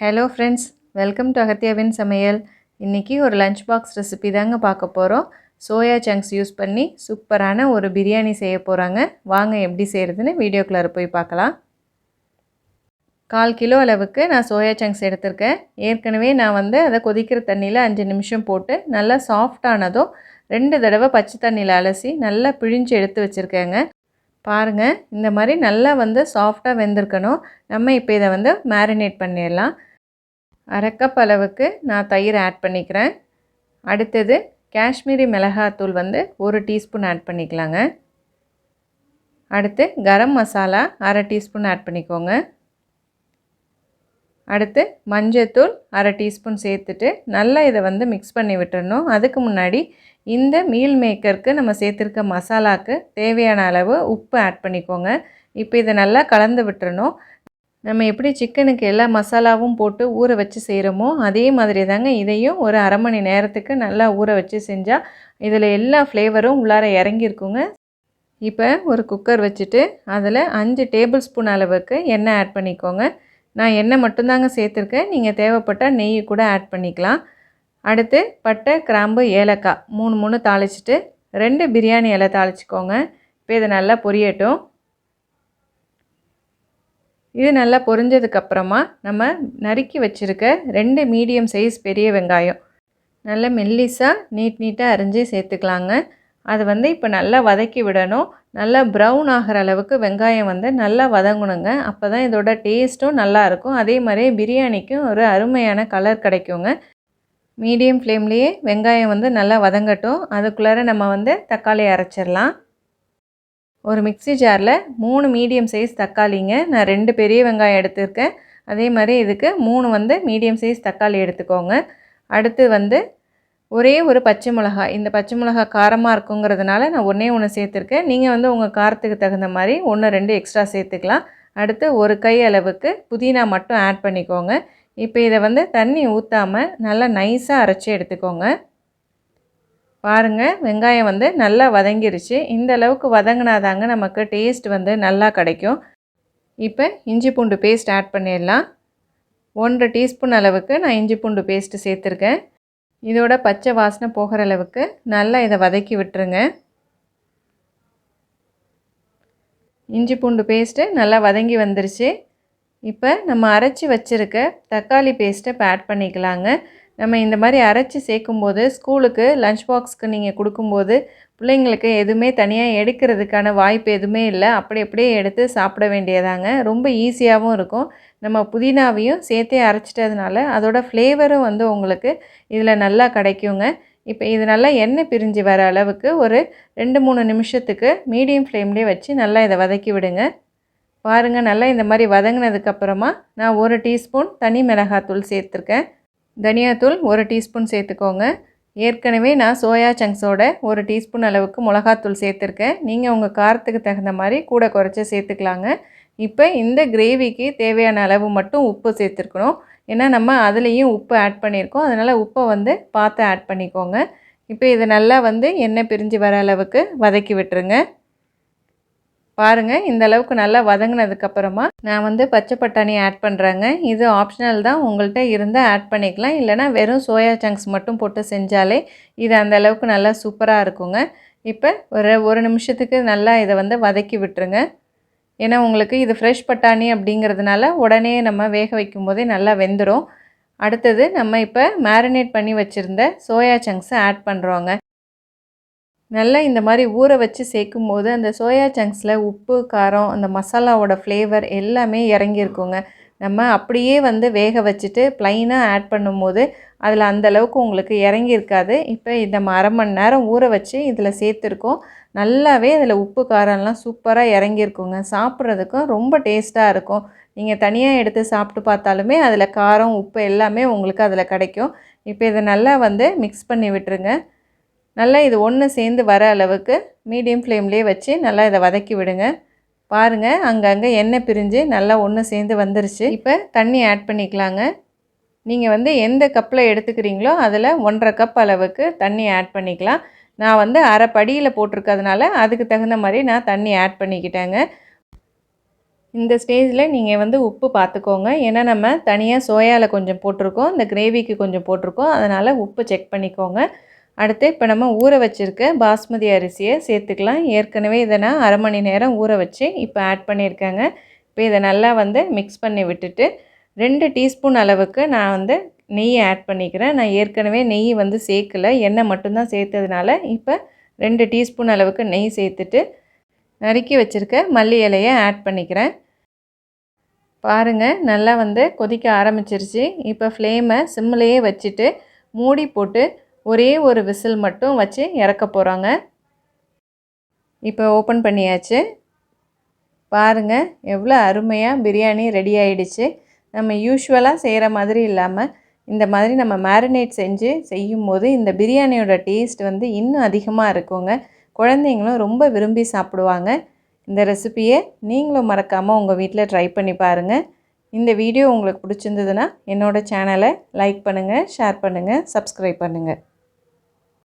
Hello friends, welcome to அகத்தியாவின் சமையல். இன்றைக்கி ஒரு லஞ்ச் பாக்ஸ் ரெசிபி தாங்க பார்க்க போகிறோம். சோயா சங்க்ஸ் யூஸ் பண்ணி சூப்பரான ஒரு பிரியாணி செய்ய போகிறாங்க. வாங்க எப்படி செய்கிறதுன்னு வீடியோக்குள்ளார போய் பார்க்கலாம். 1/4 கிலோ அளவுக்கு நான் சோயா சங்க்ஸ் எடுத்திருக்கேன். ஏற்கனவே நான் அதை கொதிக்கிற தண்ணியில் 5 நிமிஷம் போட்டு நல்லா சாஃப்டானதும் 2 தடவை பச்சை தண்ணியில் அலசி நல்லா பிழிஞ்சு எடுத்து வச்சுருக்கேங்க. பாருங்கள், இந்த மாதிரி நல்லா சாஃப்டாக வெந்திருக்கணும். நம்ம இப்போ இதை மேரினேட் பண்ணிடலாம். 1/2 கப் அளவுக்கு நான் தயிர் ஆட் பண்ணிக்கிறேன். அடுத்தது காஷ்மீரி மிளகாத்தூள் 1 டீஸ்பூன் ஆட் பண்ணிக்கலாங்க. அடுத்து கரம் மசாலா 1/2 டீஸ்பூன் ஆட் பண்ணிக்கோங்க. அடுத்து மஞ்சத்தூள் 1/2 டீஸ்பூன் சேர்த்துட்டு நல்லா இதை மிக்ஸ் பண்ணி விட்டுறணும். அதுக்கு முன்னாடி இந்த மீல் மேக்கருக்கு நம்ம சேர்த்துருக்க மசாலாவுக்கு தேவையான அளவு உப்பு ஆட் பண்ணிக்கோங்க. இப்போ இதை நல்லா கலந்து விட்டுறணும். நம்ம எப்படி சிக்கனுக்கு எல்லா மசாலாவும் போட்டு ஊற வச்சு செய்கிறோமோ அதே மாதிரி தாங்க இதையும் ஒரு 1/2 மணி நேரத்துக்கு நல்லா ஊற வச்சு செஞ்சால் இதில் எல்லா ஃப்ளேவரும் உள்ளார இறங்கியிருக்குங்க. இப்போ ஒரு குக்கர் வச்சுட்டு அதில் 5 டேபிள் ஸ்பூன் அளவுக்கு எண்ணெய் ஆட் பண்ணிக்கோங்க. நான் எண்ணெய் மட்டும்தாங்க சேர்த்துருக்கேன். நீங்கள் தேவைப்பட்டால் நெய் கூட ஆட் பண்ணிக்கலாம். அடுத்து பட்டை, கிராம்பு, ஏலக்காய் 3 தாளிச்சிட்டு 2 பிரியாணி இலை தாளிச்சிக்கோங்க. இப்போ இதை நல்லா பொரியட்டும். இது நல்லா பொரிஞ்சதுக்கப்புறமா நம்ம நறுக்கி வச்சுருக்க 2 மீடியம் சைஸ் பெரிய வெங்காயம் நல்லா மெல்லிஸாக நீட்டாக அரிஞ்சு சேர்த்துக்கலாங்க. அது இப்போ நல்லா வதக்கி விடணும். நல்லா ப்ரௌன் ஆகிற அளவுக்கு வெங்காயம் நல்லா வதங்கணுங்க. அப்போ தான் இதோட டேஸ்ட்டும் நல்லாயிருக்கும். அதே மாதிரி பிரியாணிக்கும் ஒரு அருமையான கலர் கிடைக்குங்க. மீடியம் ஃப்ளேம்லேயே வெங்காயம் நல்லா வதங்கட்டும். அதுக்குள்ளார நம்ம தக்காளி அரைச்சிடலாம். ஒரு மிக்ஸி ஜாரில் 3 மீடியம் சைஸ் தக்காளிங்க. நான் 2 பெரிய வெங்காயம் எடுத்துருக்கேன். அதே மாதிரி இதுக்கு 3 மீடியம் சைஸ் தக்காளி எடுத்துக்கோங்க. அடுத்து ஒரே ஒரு பச்சை மிளகாய். இந்த பச்சை மிளகாய் காரமாக இருக்குங்கிறதுனால நான் 1 சேர்த்துருக்கேன். நீங்கள் உங்கள் காரத்துக்கு தகுந்த மாதிரி 1-2 எக்ஸ்ட்ரா சேர்த்துக்கலாம். அடுத்து ஒரு கை அளவுக்கு புதினா மட்டும் ஆட் பண்ணிக்கோங்க. இப்போ இதை தண்ணி ஊற்றாமல் நல்லா நைஸாக அரைச்சி எடுத்துக்கோங்க. பாருங்கள், வெங்காயம் நல்லா வதங்கிருச்சு. இந்த அளவுக்கு வதங்கினாதாங்க நமக்கு டேஸ்ட் நல்லா கிடைக்கும். இப்போ இஞ்சி பூண்டு பேஸ்ட் ஆட் பண்ணிடலாம். 1 டீஸ்பூன் அளவுக்கு நான் இஞ்சி பூண்டு பேஸ்ட்டு சேர்த்துருக்கேன். இதோட பச்சை வாசனை போகிற அளவுக்கு நல்லா இதை வதக்கி விட்டுருங்க. இஞ்சி பூண்டு பேஸ்ட்டு நல்லா வதங்கி வந்துருச்சு. இப்போ நம்ம அரைச்சி வச்சுருக்க தக்காளி பேஸ்ட்டை இப்போ ஆட் பண்ணிக்கலாங்க. நம்ம இந்த மாதிரி அரைச்சி சேர்க்கும்போது ஸ்கூலுக்கு லஞ்ச் பாக்ஸ்க்கு நீங்கள் கொடுக்கும்போது பிள்ளைங்களுக்கு எதுவுமே தனியாக எடுக்கிறதுக்கான வாய்ப்பு எதுவுமே இல்லை. அப்படியே எடுத்து சாப்பிட வேண்டியதாங்க. ரொம்ப ஈஸியாகவும் இருக்கும். நம்ம புதினாவையும் சேர்த்தே அரைச்சிட்டதுனால அதோட ஃப்ளேவரும் உங்களுக்கு இதில் நல்லா கிடைக்குங்க. இப்போ இது நல்லா எண்ணெய் பிரிஞ்சு வர அளவுக்கு ஒரு 2-3 நிமிஷத்துக்கு மீடியம் ஃப்ளேம்லேயே வச்சு நல்லா இதை வதக்கி விடுங்க. பாருங்கள், நல்லா இந்த மாதிரி வதங்கினதுக்கப்புறமா நான் 1 டீஸ்பூன் தனி மிளகாத்தூள் சேர்த்துருக்கேன். தனியாத்தூள் 1 டீஸ்பூன் சேர்த்துக்கோங்க. ஏற்கனவே நான் சோயா சங்க்ஸோட 1 டீஸ்பூன் அளவுக்கு மிளகாத்தூள் சேர்த்துருக்கேன். நீங்கள் உங்கள் காரத்துக்கு தகுந்த மாதிரி கூட குறைச்சி சேர்த்துக்கலாங்க. இப்போ இந்த கிரேவிக்கு தேவையான அளவு மட்டும் உப்பு சேர்த்துருக்கணும். ஏன்னா நம்ம அதுலேயும் உப்பு ஆட் பண்ணியிருக்கோம். அதனால் உப்பை பார்த்து ஆட் பண்ணிக்கோங்க. இப்போ இதை நல்லா எண்ணெய் பிரிஞ்சு வர அளவுக்கு வதக்கி விட்டுருங்க. பாருங்கள், இந்த அளவுக்கு நல்லா வதங்கினதுக்கப்புறமா நான் பச்சை பட்டாணி ஆட் பண்ணுறேங்க. இது ஆப்ஷனல் தான். உங்கள்கிட்ட இருந்தால் ஆட் பண்ணிக்கலாம். இல்லைனா வெறும் சோயா சங்க்ஸ் மட்டும் போட்டு செஞ்சாலே இது அந்த அளவுக்கு நல்லா சூப்பராக இருக்குங்க. இப்போ ஒரு நிமிஷத்துக்கு நல்லா இதை வதக்கி விட்டுருங்க. ஏன்னா உங்களுக்கு இது ஃப்ரெஷ் பட்டாணி அப்படிங்கிறதுனால உடனே நம்ம வேக வைக்கும் போதே நல்லா வெந்துடும். அடுத்தது நம்ம இப்போ மேரினேட் பண்ணி வச்சுருந்த சோயா சங்க்ஸை ஆட் பண்ணுறோங்க. நல்லா இந்த மாதிரி ஊற வச்சு சேர்க்கும்போது அந்த சோயா சங்க்ஸில் உப்பு, காரம், அந்த மசாலாவோட ஃப்ளேவர் எல்லாமே இறங்கியிருக்குங்க. நம்ம அப்படியே வேக வச்சுட்டு ப்ளைனாக ஆட் பண்ணும்போது அதில் அந்தளவுக்கு உங்களுக்கு இறங்கியிருக்காது. இப்போ நம்ம 1/2 மணி நேரம் ஊற வச்சு இதில் சேர்த்துருக்கோம். நல்லாவே அதில் உப்பு, காரம்லாம் சூப்பராக இறங்கியிருக்குங்க. சாப்பிட்றதுக்கும் ரொம்ப டேஸ்ட்டாக இருக்கும். நீங்கள் தனியாக எடுத்து சாப்பிட்டு பார்த்தாலுமே அதில் காரம், உப்பு எல்லாமே உங்களுக்கு அதில் கிடைக்கும். இப்போ இதை நல்லா மிக்ஸ் பண்ணி விட்டுருங்க. நல்லா இது ஒன்று சேர்ந்து வர அளவுக்கு மீடியம் ஃப்ளேம்லேயே வச்சு நல்லா இதை வதக்கி விடுங்க. பாருங்கள், அங்கங்கே எண்ணெய் பிரிஞ்சு நல்லா ஒன்று சேர்ந்து வந்துருச்சு. இப்போ தண்ணி ஆட் பண்ணிக்கலாங்க. நீங்கள் எந்த கப்பில் எடுத்துக்கிறீங்களோ அதில் 1/2 கப் அளவுக்கு தண்ணி ஆட் பண்ணிக்கலாம். நான் அரை படியில் போட்டிருக்கிறதுனால அதுக்கு தகுந்த மாதிரி நான் தண்ணி ஆட் பண்ணிக்கிட்டேங்க. இந்த ஸ்டேஜில் நீங்கள் வந்து உப்பு பார்த்துக்கோங்க. ஏன்னா நம்ம தனியாக சோயாவில் கொஞ்சம் போட்டிருக்கோம், இந்த கிரேவிக்கு கொஞ்சம் போட்டிருக்கோம். அதனால் உப்பு செக் பண்ணிக்கோங்க. அடுத்து இப்போ நம்ம ஊற வச்சுருக்க பாஸ்மதி அரிசியை சேர்த்துக்கலாம். ஏற்கனவே இதை நான் அரை மணி நேரம் ஊற வச்சு இப்போ ஆட் பண்ணியிருக்கேங்க. இப்போ இதை நல்லா வந்து மிக்ஸ் பண்ணி விட்டுட்டு 2 டீஸ்பூன் அளவுக்கு நான் வந்து நெய் ஆட் பண்ணிக்கிறேன். நான் ஏற்கனவே நெய் வந்து சேர்க்கல, எண்ணெய் மட்டும்தான் சேர்த்ததுனால இப்போ 2 டீஸ்பூன் அளவுக்கு நெய் சேர்த்துட்டு நறுக்கி வச்சுருக்க மல்லி இலையை ஆட் பண்ணிக்கிறேன். பாருங்கள், நல்லா வந்து கொதிக்க ஆரம்பிச்சிருச்சு. இப்போ ஃப்ளேமை சிம்மிலேயே வச்சுட்டு மூடி போட்டு ஒரே ஒரு விசில் மட்டும் வச்சு இறக்க போகிறோங்க. இப்போ ஓப்பன் பண்ணியாச்சு. பாருங்கள், எவ்வளோ அருமையாக பிரியாணி ரெடி ஆகிடுச்சு. நம்ம யூஷுவலாக செய்கிற மாதிரி இல்லாமல் இந்த மாதிரி நம்ம மேரினேட் செஞ்சு செய்யும்போது இந்த பிரியாணியோட டேஸ்ட் வந்து இன்னும் அதிகமாக இருக்குங்க. குழந்தைங்களும் ரொம்ப விரும்பி சாப்பிடுவாங்க. இந்த ரெசிபியை நீங்களும் மறக்காமல் உங்கள் வீட்டில் ட்ரை பண்ணி பாருங்கள். இந்த வீடியோ உங்களுக்கு பிடிச்சிருந்ததுன்னா என்னோடய சேனலை லைக் பண்ணுங்கள், ஷேர் பண்ணுங்கள், சப்ஸ்கிரைப் பண்ணுங்கள்.